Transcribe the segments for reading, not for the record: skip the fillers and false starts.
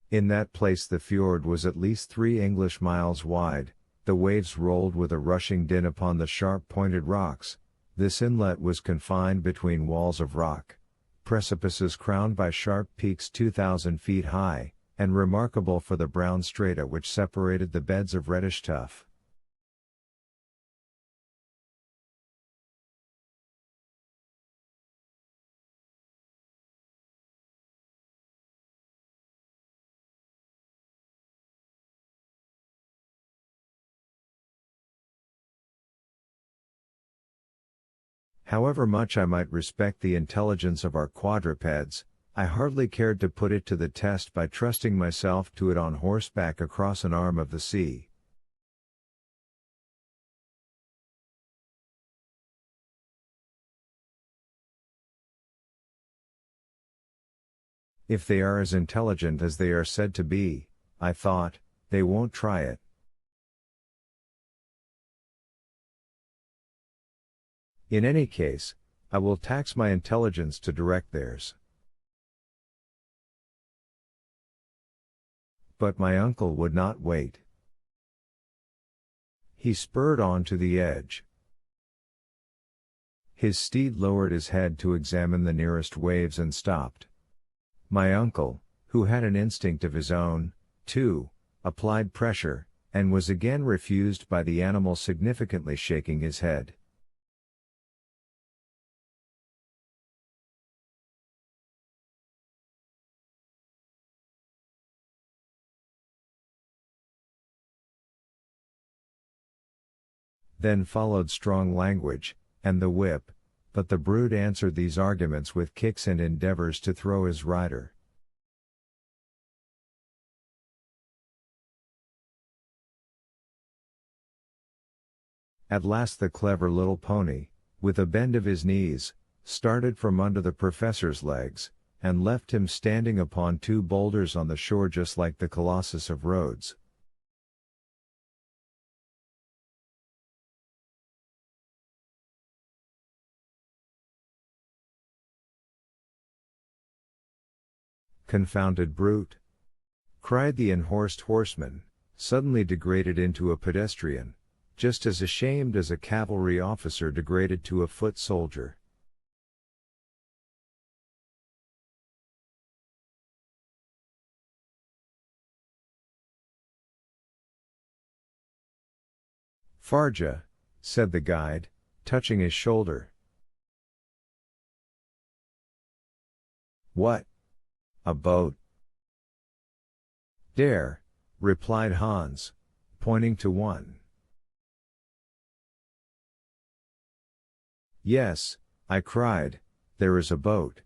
In that place the fjord was at least 3 English miles wide, the waves rolled with a rushing din upon the sharp-pointed rocks. This inlet was confined between walls of rock, precipices crowned by sharp peaks 2,000 feet high, and remarkable for the brown strata which separated the beds of reddish tuff. However much I might respect the intelligence of our quadrupeds, I hardly cared to put it to the test by trusting myself to it on horseback across an arm of the sea. If they are as intelligent as they are said to be, I thought, they won't try it. In any case, I will tax my intelligence to direct theirs. But my uncle would not wait. He spurred on to the edge. His steed lowered his head to examine the nearest waves and stopped. My uncle, who had an instinct of his own, too, applied pressure, and was again refused by the animal significantly shaking his head. Then followed strong language, and the whip, but the brute answered these arguments with kicks and endeavors to throw his rider. At last the clever little pony, with a bend of his knees, started from under the professor's legs, and left him standing upon 2 boulders on the shore just like the Colossus of Rhodes. "Confounded brute!" cried the unhorsed horseman, suddenly degraded into a pedestrian, just as ashamed as a cavalry officer degraded to a foot soldier. "Farja," said the guide, touching his shoulder. "What? A boat?" "Dare," replied Hans, pointing to one. "Yes," I cried, "there is a boat."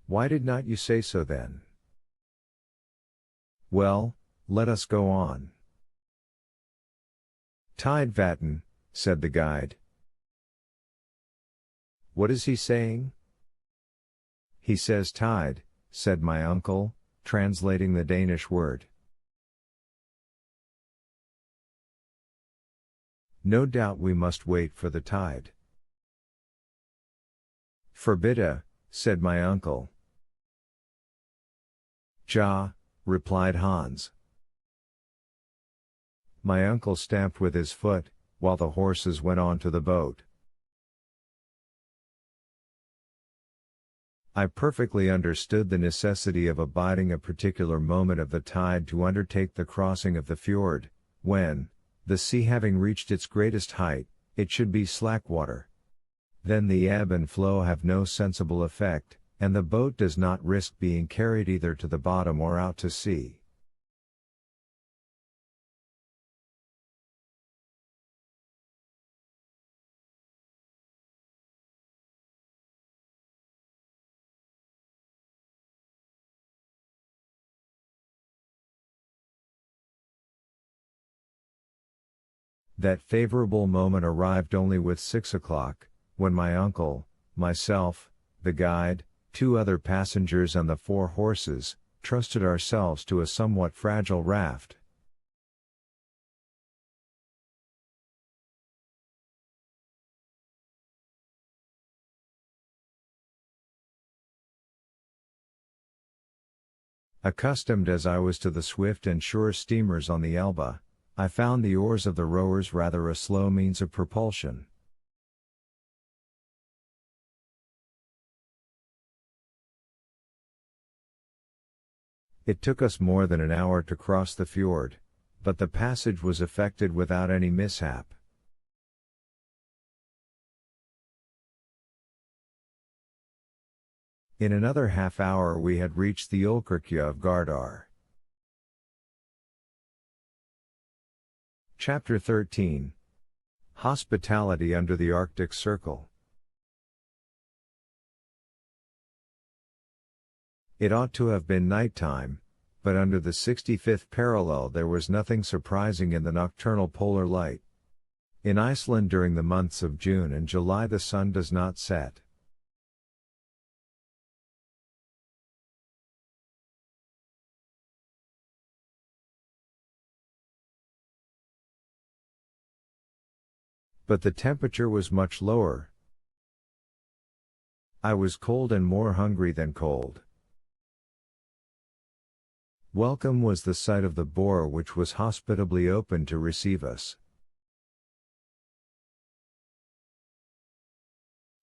"Why did not you say so then?" "Well, let us go on." "Tidevatten," said the guide. "What is he saying?" "He says tide," said my uncle, translating the Danish word. "No doubt we must wait for the tide." "Forbidda," said my uncle. "Ja," replied Hans. My uncle stamped with his foot, while the horses went on to the boat. I perfectly understood the necessity of abiding a particular moment of the tide to undertake the crossing of the fjord, when, the sea having reached its greatest height, it should be slack water. Then the ebb and flow have no sensible effect, and the boat does not risk being carried either to the bottom or out to sea. That favorable moment arrived only with 6 o'clock, when my uncle, myself, the guide, 2 other passengers and the 4 horses, trusted ourselves to a somewhat fragile raft. Accustomed as I was to the swift and sure steamers on the Elbe, I found the oars of the rowers rather a slow means of propulsion. It took us more than an hour to cross the fjord, but the passage was effected without any mishap. In another half-hour we had reached the Ölkirkja of Gardar. Chapter 13. Hospitality under the Arctic Circle. It ought to have been night-time, but under the 65th parallel there was nothing surprising in the nocturnal polar light. In Iceland during the months of June and July the sun does not set. But the temperature was much lower. I was cold and more hungry than cold. Welcome was the sight of the boar which was hospitably open to receive us.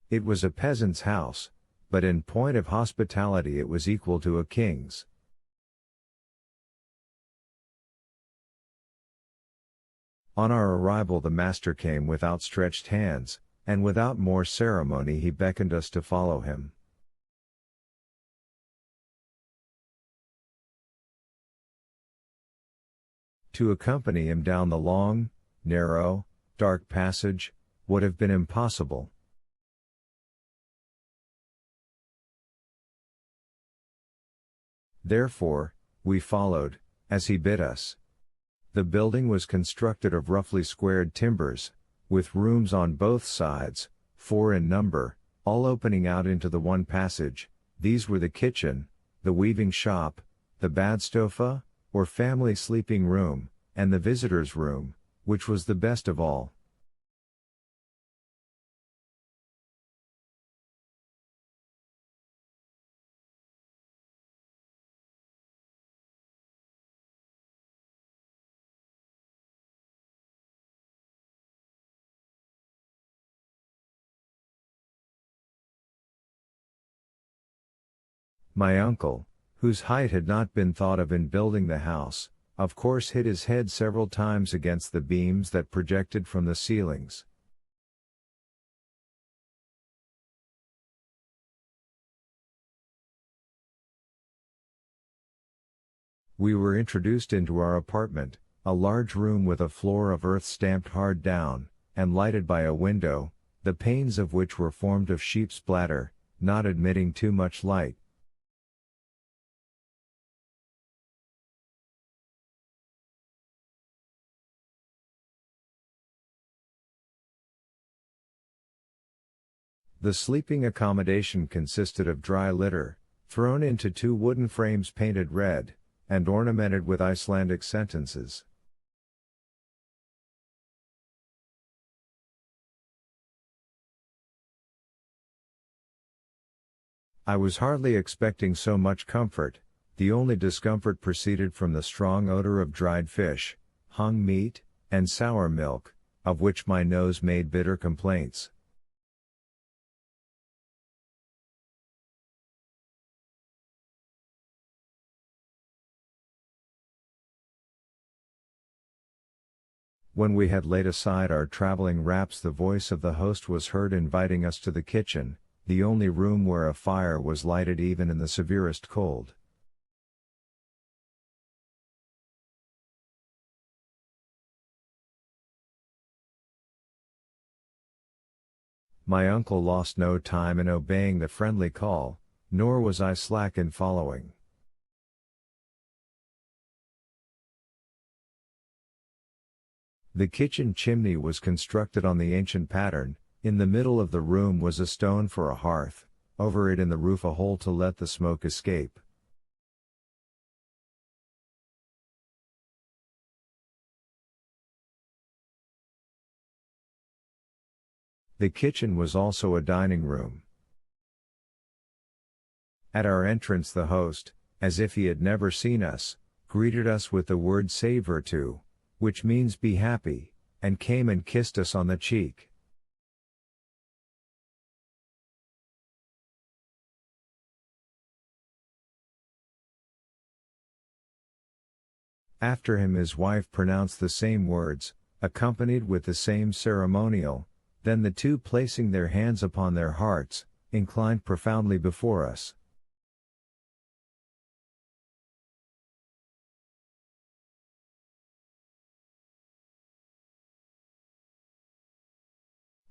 It was a peasant's house, but in point of hospitality it was equal to a king's. On our arrival the master came with outstretched hands, and without more ceremony he beckoned us to follow him. To accompany him down the long, narrow, dark passage would have been impossible. Therefore, we followed, as he bid us. The building was constructed of roughly squared timbers, with rooms on both sides, 4 in number, all opening out into the one passage. These were the kitchen, the weaving shop, the badstofa, or family sleeping room, and the visitor's room, which was the best of all. My uncle, whose height had not been thought of in building the house, of course hit his head several times against the beams that projected from the ceilings. We were introduced into our apartment, a large room with a floor of earth stamped hard down, and lighted by a window, the panes of which were formed of sheep's bladder, not admitting too much light. The sleeping accommodation consisted of dry litter, thrown into 2 wooden frames painted red, and ornamented with Icelandic sentences. I was hardly expecting so much comfort. The only discomfort proceeded from the strong odor of dried fish, hung meat, and sour milk, of which my nose made bitter complaints. When we had laid aside our traveling wraps, the voice of the host was heard inviting us to the kitchen, the only room where a fire was lighted even in the severest cold. My uncle lost no time in obeying the friendly call, nor was I slack in following. The kitchen chimney was constructed on the ancient pattern. In the middle of the room was a stone for a hearth, over it in the roof a hole to let the smoke escape. The kitchen was also a dining room. At our entrance the host, as if he had never seen us, greeted us with the word "savor to," which means be happy, and came and kissed us on the cheek. After him his wife pronounced the same words, accompanied with the same ceremonial, then the two placing their hands upon their hearts, inclined profoundly before us.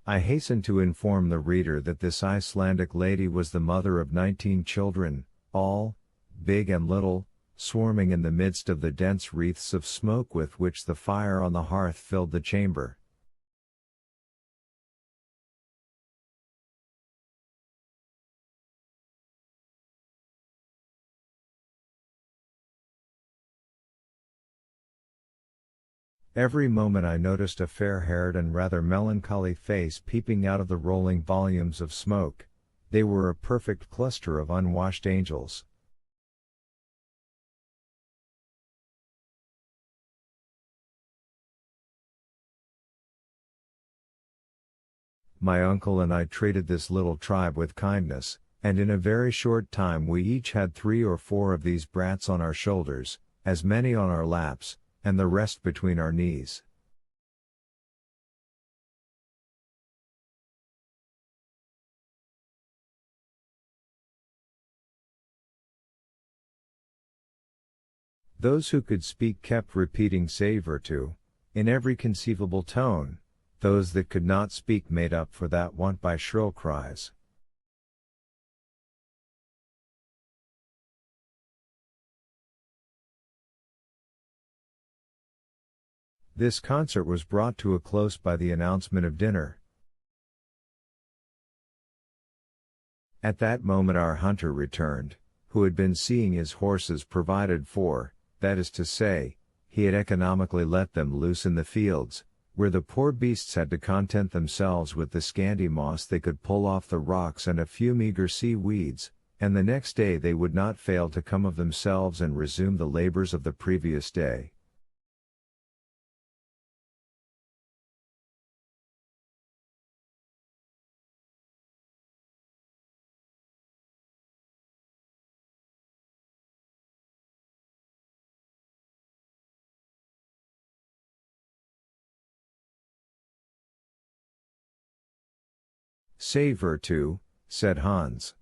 I hasten to inform the reader that this Icelandic lady was the mother of 19 children, all, big and little, swarming in the midst of the dense wreaths of smoke with which the fire on the hearth filled the chamber. Every moment I noticed a fair-haired and rather melancholy face peeping out of the rolling volumes of smoke. They were a perfect cluster of unwashed angels. My uncle and I treated this little tribe with kindness, and in a very short time we each had 3 or 4 of these brats on our shoulders, as many on our laps, and the rest between our knees. Those who could speak kept repeating "savor to," in every conceivable tone. Those that could not speak made up for that want by shrill cries. This concert was brought to a close by the announcement of dinner. At that moment our hunter returned, who had been seeing his horses provided for, that is to say, he had economically let them loose in the fields, where the poor beasts had to content themselves with the scanty moss they could pull off the rocks and a few meager sea weeds, and the next day they would not fail to come of themselves and resume the labors of the previous day. "Savor to," said Hans.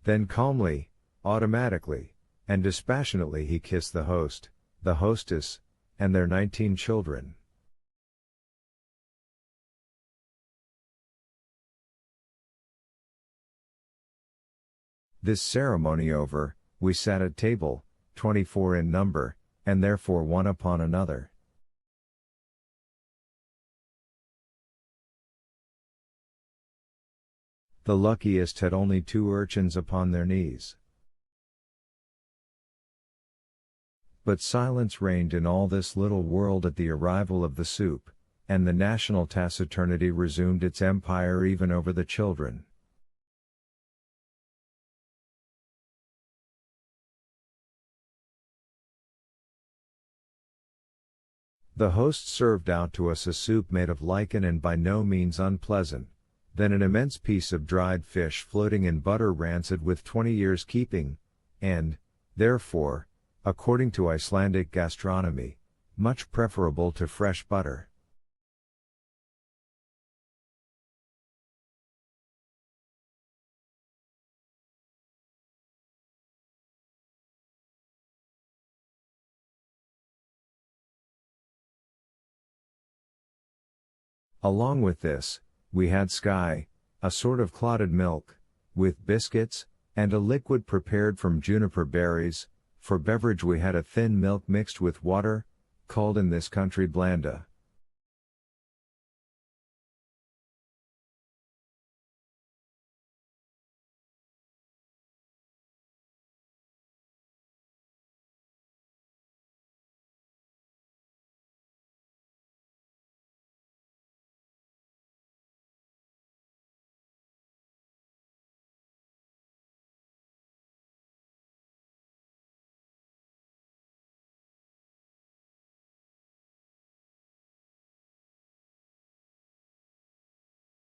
Then calmly, automatically, and dispassionately he kissed the host, the hostess, and their 19 children. This ceremony over, we sat at table, 24 in number, and therefore one upon another. The luckiest had only 2 urchins upon their knees. But silence reigned in all this little world at the arrival of the soup, and the national taciturnity resumed its empire even over the children. The host served out to us a soup made of lichen and by no means unpleasant, then an immense piece of dried fish floating in butter rancid with 20 years keeping, and, therefore, according to Icelandic gastronomy, much preferable to fresh butter. Along with this, we had sky, a sort of clotted milk, with biscuits, and a liquid prepared from juniper berries. For beverage we had a thin milk mixed with water, called in this country blanda.